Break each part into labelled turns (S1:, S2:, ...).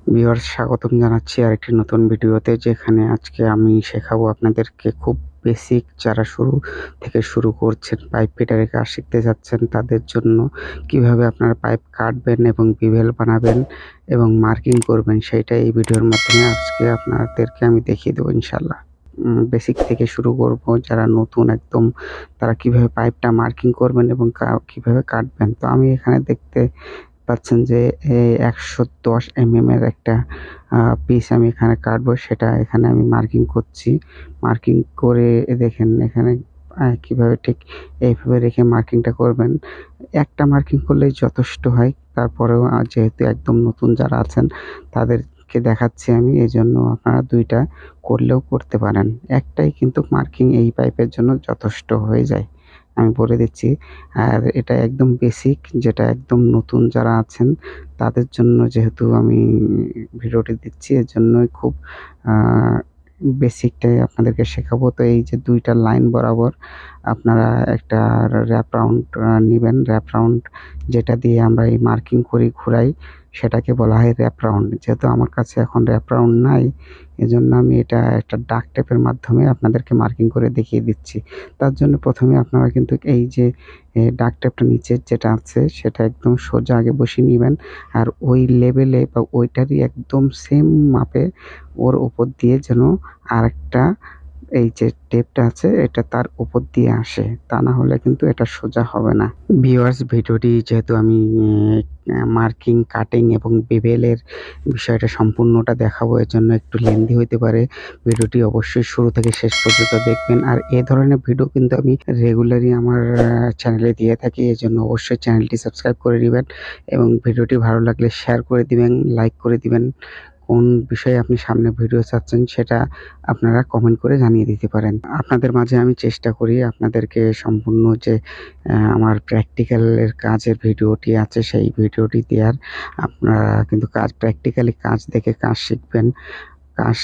S1: Viewers, স্বাগতম জানাচ্ছি আরেকটি নতুন ভিডিওতে, যেখানে আজকে আমি শেখাবো আপনাদেরকে খুব বেসিক, যারা শুরু থেকে শুরু করছেন, পাইপ ফিটারের কাজ শিখতে যাচ্ছেন তাদের জন্য কিভাবে আপনারা পাইপ কাটবেন এবং বিভেল বানাবেন এবং মার্কিং করবেন, সেইটা এই ভিডিওর মাধ্যমে আজকে আপনাদেরকে আমি দেখিয়ে দেবো ইনশাল্লাহ। বেসিক থেকে শুরু করব। যারা নতুন একদম, তারা কিভাবে পাইপটা মার্কিং করবেন এবং কিভাবে কাটবেন। তো আমি এখানে দেখতে পাচ্ছেন যে ১১০ এর একটা পিস আমি এখানে কাটবো, সেটা এখানে আমি মার্কিং করছি। মার্কিং করে দেখেন এখানে কিভাবে ঠিক এইভাবে রেখে মার্কিংটা করবেন। একটা মার্কিং করলেই যথেষ্ট হয়। তারপরেও যেহেতু একদম নতুন যারা আছেন তাদেরকে দেখাচ্ছি আমি, এজন্য আপনারা ২ টা করলেও করতে পারেন। একটাই কিন্তু মার্কিং এই পাইপের জন্য যথেষ্ট হয়ে যায়। আমি বলে দিচ্ছি। আর এটা একদম বেসিক, যেটা একদম নতুন যারা আছেন তাদের জন্য যেহেতু আমি ভিডিওটি দিচ্ছি, এজন্যই খুব আ বেসিকটাই আপনাদেরকে শেখাবো। তো এই যে ২ টা লাইন বরাবর আপনারা একটা র‍্যাপ রাউন্ড নিবেন। র‍্যাপ রাউন্ড যেটা দিয়ে আমরা এই মার্কিং করি, ঘুরাই, সেটাকে বলা হয় র‍্যাপ রাউন্ড। যেহেতু আমার কাছে এখন র‍্যাপ রাউন্ড নাই, এজন্য আমি এটা একটা ডাক টেপের মাধ্যমে আপনাদেরকে মার্কিং করে দেখিয়ে দিচ্ছি। তার জন্য ১ম এ আপনারা কিন্তু এই যে ডাক টেপটা নিচের যেটা আছে সেটা একদম সোজা আগে বসিয়ে নিবেন। আর ওই লেভেলে বা ওইটারই একদম সেম মাপে ওর উপর দিয়ে যেন আরেকটা এই যে টেপটা আছে এটা তার উপর দিয়ে আসে। তা না হলে কিন্তু এটা সোজা হবে না। ভিউয়ার্স, ভিডিওটি যেহেতু আমি মার্কিং, কাটিং এবং বেভেলের বিষয়টা সম্পূর্ণটা দেখাবো, এজন্য একটু লেন্দি হইতে পারে। ভিডিওটি অবশ্যই শুরু থেকে শেষ পর্যন্ত দেখবেন। আর এ ধরনের ভিডিও কিন্তু আমি রেগুলারই আমার চ্যানেলে দিয়ে থাকি। এজন্য অবশ্যই চ্যানেলটি সাবস্ক্রাইব করে দিবেন এবং ভিডিওটি ভালো লাগলে শেয়ার করে দিবেন, লাইক করে দিবেন। কোন বিষয়ে আপনি সামনে ভিডিও চাচ্ছেন সেটা আপনারা কমেন্ট করে জানিয়ে দিতে পারেন। আপনাদের মাঝে আমি চেষ্টা করি আপনাদেরকে সম্পূর্ণ যে আমার প্র্যাকটিক্যালের কাজের ভিডিওটি আছে সেই ভিডিওটি দেয়ার। আপনারা কিন্তু প্র্যাকটিক্যালি কাজ দেখে কাজ শিখবেন। কাজ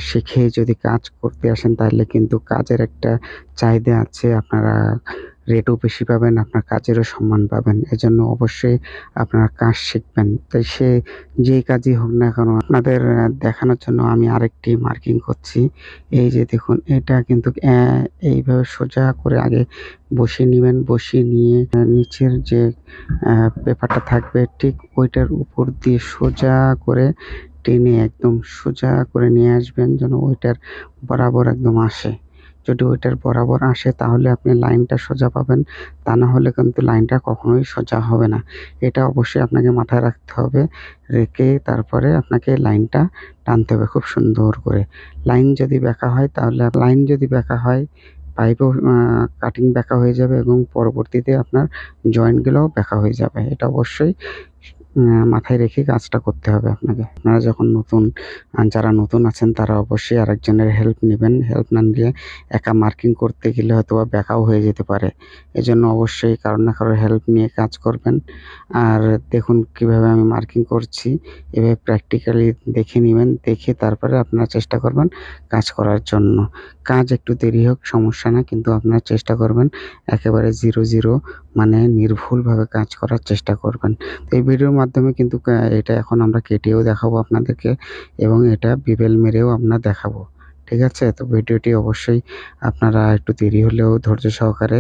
S1: শিখে যদি কাজ করতে আসেন তাহলে কিন্তু কাজের একটা চাহিদা আছে। আপনারা রেটও বেশি পাবেন, আপনার কাজেরও সম্মান পাবেন। এজন্য অবশ্যই আপনারা কাজ শিখবেন। তাই সে যেই কাজই হোক না কেন, আপনাদের দেখানোর জন্য আমি আরেকটি মার্কিং করছি। এই যে দেখুন, এটা কিন্তু এইভাবে সোজা করে আগে বসিয়ে নিবেন। বসিয়ে নিয়ে নিচের যে পেপারটা থাকবে ঠিক ওইটার উপর দিয়ে সোজা করে টেনে একদম সোজা করে নিয়ে আসবেন, যেন ওইটার বরাবর একদম আসে। যদি ওইটার বরাবর আসে তাহলে আপনি লাইনটা সোজা পাবেন। তা না হলে কিন্তু লাইনটা কখনোই সোজা হবে না। এটা অবশ্যই আপনাকে মাথায় রাখতে হবে। রেখে তারপরে আপনাকে লাইনটা টানতে হবে খুব সুন্দর করে। লাইন যদি বেঁকা হয় পাইপও কাটিং বেঁকা হয়ে যাবে এবং পরবর্তীতে আপনার জয়েন্টগুলোও বেঁকা হয়ে যাবে। এটা অবশ্যই মাথায় রেখে কাজটা করতে হবে আপনাকে। আপনারা যখন যারা নতুন আছেন তারা অবশ্যই আরেকজনের হেল্প নিবেন। হেল্প না নিলে একা মার্কিং করতে গেলে হয়তোবা বেঁকাও হয়ে যেতে পারে। এজন্য অবশ্যই কারো না কারো হেল্প নিয়ে কাজ করবেন। আর দেখুন কিভাবে আমি মার্কিং করছি, এভাবে প্র্যাকটিক্যালি দেখে নিবেন। দেখে তারপরে আপনারা চেষ্টা করবেন কাজ করার জন্য। কাজ একটু দেরি হোক সমস্যা না, কিন্তু আপনারা চেষ্টা করবেন একেবারে 0 মানে নির্ভুলভাবে কাজ করার চেষ্টা করবেন। তো এই ভিডিওর মাধ্যমে কিন্তু এটা এখন আমরা কেটেও দেখাবো আপনাদেরকে এবং এটা বিবেল মেরেও আমরা দেখাবো। ঠিক আছে? তো ভিডিওটি অবশ্যই আপনারা একটু দেরি হলেও ধৈর্য সহকারে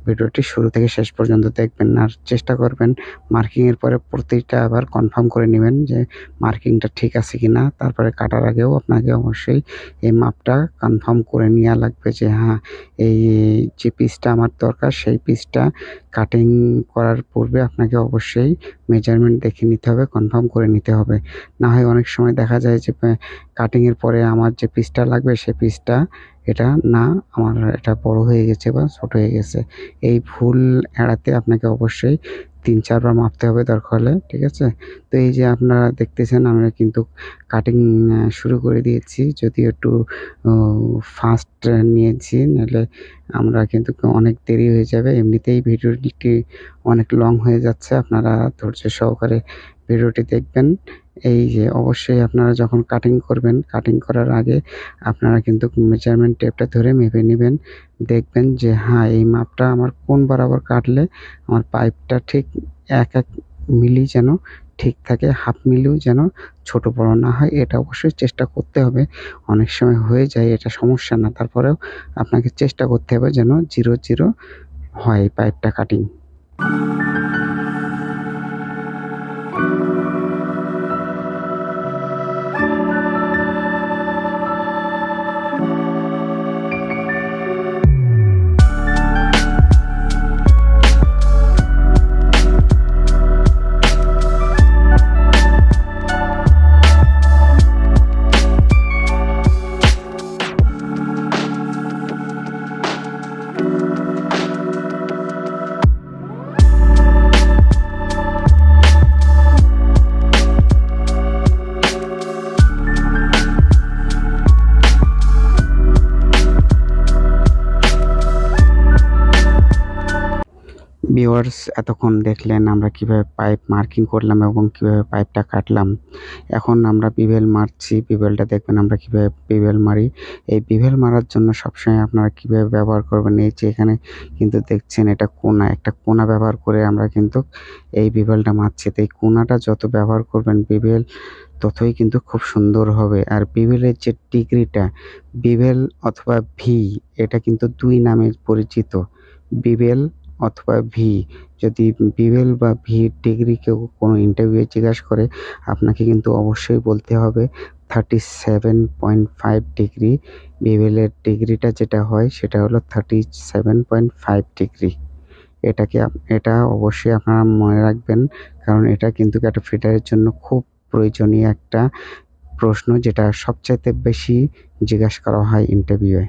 S1: ভিডিওটি শুরু থেকে শেষ পর্যন্ত দেখবেন। আর চেষ্টা করবেন মার্কিং এর পরে প্রতিটা আবার কনফার্ম করে নিবেন যে মার্কিংটা ঠিক আছে কিনা। তারপরে কাটার আগেও আপনাকে অবশ্যই এই মাপটা কনফার্ম করে নেয়া লাগবে যে হ্যাঁ, এই যে পিসটা আমার দরকার সেই পিসটা কাটিং করার পূর্বে আপনাকে অবশ্যই মেজারমেন্ট দেখে নিতে হবে, কনফার্ম করে নিতে হবে। না হয় অনেক সময় দেখা যায় যে কাটিং এর পরে আমার যে পিসটা লাগবে সে পিসটা এটা না, আমার এটা বড় হয়ে গেছে বা ছোট হয়ে গেছে। এই ভুল এড়াতে আপনাকে অবশ্যই ৩-৪ বার মাপতে হবে দরকার হলে। ঠিক আছে? তো এই যে আপনারা দেখতেছেন আমরা কিন্তু কাটিং শুরু করে দিয়েছি। যদিও একটু ও ফাস্ট নিয়েছি, নাহলে আমরা কিন্তু অনেক দেরি হয়ে যাবে। এমনিতেই ভিডিওটি অনেক লং হয়ে যাচ্ছে। আপনারা ধৈর্য সহকারে ভিডিওটি দেখবেন। এই যে অবশ্যই আপনারা যখন কাটিং করবেন, কাটিং করার আগে আপনারা কিন্তু মেজারমেন্ট টেপটা ধরে মেপে নিবেন। দেখবেন যে হ্যাঁ, এই মাপটা আমার কোন বরাবর কাটলে আমার পাইপটা ঠিক ১ মিলি যেন ঠিক থাকে, হাফ মিলিও যেন ছোট বড় না হয়, এটা অবশ্যই চেষ্টা করতে হবে। অনেক সময় হয়ে যায়, এটা সমস্যা না, তারপরেও আপনাকে চেষ্টা করতে হবে যেন 0-0 হয় পাইপটা কাটিং। ভিউয়ার্স, এতক্ষণ দেখলেন আমরা কিভাবে পাইপ মার্কিং করলাম এবং কিভাবে পাইপটা কাটলাম। এখন আমরা বিভেল মারছি। বিভেলটা দেখবেন আমরা কিভাবে বিভেল মারি। এই বিভেল মারার জন্য সবসময় আপনারা কিভাবে ব্যবহার করবেন, এই যে এখানে কিন্তু দেখছেন এটা কোনা, একটা কোনা ব্যবহার করে আমরা কিন্তু এই বিভেলটা মারছি। তো এই কোনাটা যত ব্যবহার করবেন বিভেল ততই কিন্তু খুব সুন্দর হবে। আর বিভেলের যে ডিগ্রিটা, বিভেল অথবা ভি, এটা কিন্তু ২ নামে পরিচিত। বিভেল অথবা ভি। যদি বিভেল বা ভির ডিগ্রি কেউ কোনো ইন্টারভিউয়ে জিজ্ঞাসা করে, আপনাকে কিন্তু অবশ্যই বলতে হবে 37.5 ডিগ্রি। বিভেলের ডিগ্রিটা যেটা হয় সেটা হলো 37.5 ডিগ্রি। এটা অবশ্যই আপনারা মনে রাখবেন, কারণ এটা কিন্তু একটা ফিটারের জন্য খুব প্রয়োজনীয় একটা প্রশ্ন, যেটা সবচাইতে বেশি জিজ্ঞাসা করা হয় ইন্টারভিউয়ে।